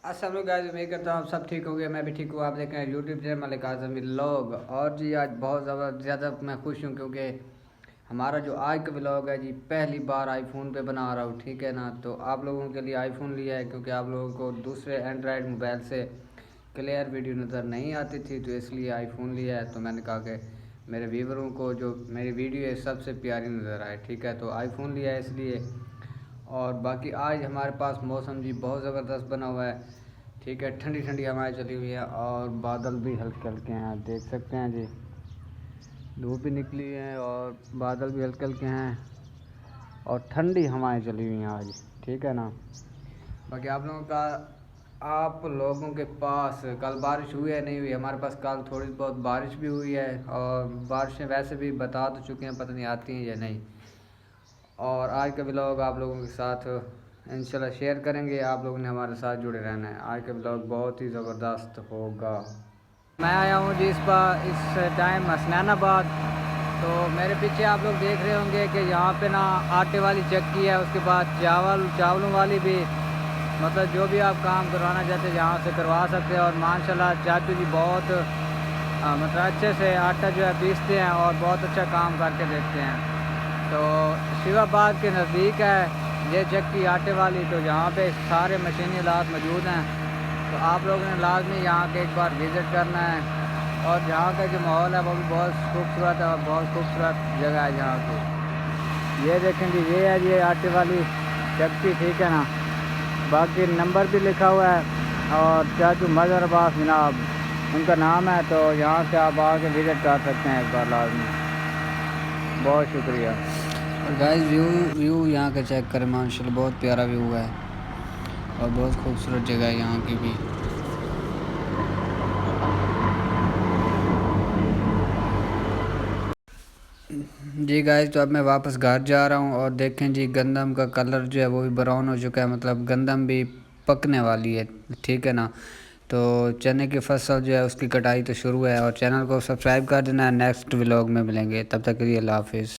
अस्सलाम गाइस, उम्मीद करता हूँ सब ठीक हो गया। मैं भी ठीक हूँ। आप देख रहे हैं यूट्यूब चैनल मलिक आज़म व्लॉग। और जी आज बहुत ज़्यादा मैं खुश हूँ क्योंकि हमारा जो आज का व्लॉग है जी पहली बार आईफोन पे बना रहा हूँ, ठीक है ना। तो आप लोगों के लिए आईफोन लिया है क्योंकि आप लोगों को दूसरे एंड्रॉयड मोबाइल से क्लियर वीडियो नज़र नहीं आती थी, तो इसलिए आईफोन लिया है। तो मैंने कहा कि मेरे व्यूवरों को जो मेरी वीडियो है सबसे प्यारी नज़र आए, ठीक है। तो आईफोन लिया है इसलिए। और बाकी आज हमारे पास मौसम जी बहुत ज़बरदस्त बना हुआ है, ठीक है। ठंडी ठंडी हवाएं चली हुई है और बादल भी हल्के हल्के हैं, देख सकते हैं जी। धूप भी निकली है और बादल भी हल्के हल्के हैं और ठंडी हवाएं चली हुई हैं आज, ठीक है ना। बाकी आप लोगों के पास कल बारिश हुई है नहीं हुई? हमारे पास कल थोड़ी बहुत बारिश भी हुई है और बारिशें वैसे भी बता तो चुके हैं, पता नहीं आती हैं या नहीं। और आज का व्लॉग आप लोगों के साथ इंशाल्लाह शेयर करेंगे। आप लोगों ने हमारे साथ जुड़े रहना है। आज का व्लॉग बहुत ही ज़बरदस्त होगा। मैं आया हूँ जी इस टाइम हसनैनाबाद। तो मेरे पीछे आप लोग देख रहे होंगे कि यहाँ पे ना आटे वाली चक्की है, उसके बाद चावलों वाली भी, मतलब जो भी आप काम करवाना चाहते हैं यहाँ से करवा सकते हैं। और माशाल्लाह चाचू जी बहुत मतलब अच्छे से आटा जो है पीसते हैं और बहुत अच्छा काम करके देते हैं। तो शिवाबाद के नज़दीक है ये चक्की आटे वाली, तो यहाँ पे सारे मशीनी इलाज मौजूद हैं। तो आप लोगों ने लाजमी यहाँ के एक बार विज़िट करना है। और यहाँ का जो माहौल है वो भी बहुत खूबसूरत है और बहुत खूबसूरत जगह है यहाँ की। ये देखें जी, ये है ये आटे वाली चक्की, ठीक है ना। बाकी नंबर भी लिखा हुआ है और चाचू मज़हर अब्बास जनाब उनका नाम है। तो यहाँ से आप आके विज़िट कर सकते हैं एक बार लाजमी। बहुत शुक्रिया। और गाइस व्यू यहाँ का चेक करें, माशाल्लाह बहुत प्यारा व्यू है और बहुत खूबसूरत जगह है यहाँ की भी। जी गाइस, तो अब मैं वापस घर जा रहा हूँ और देखें जी गंदम का कलर जो है वो भी ब्राउन हो चुका है, मतलब गंदम भी पकने वाली है, ठीक है ना। तो चने की फसल जो है उसकी कटाई तो शुरू है। और चैनल को सब्सक्राइब कर देना है। नेक्स्ट व्लॉग में मिलेंगे, तब तक के लिए अल्लाह हाफिज़।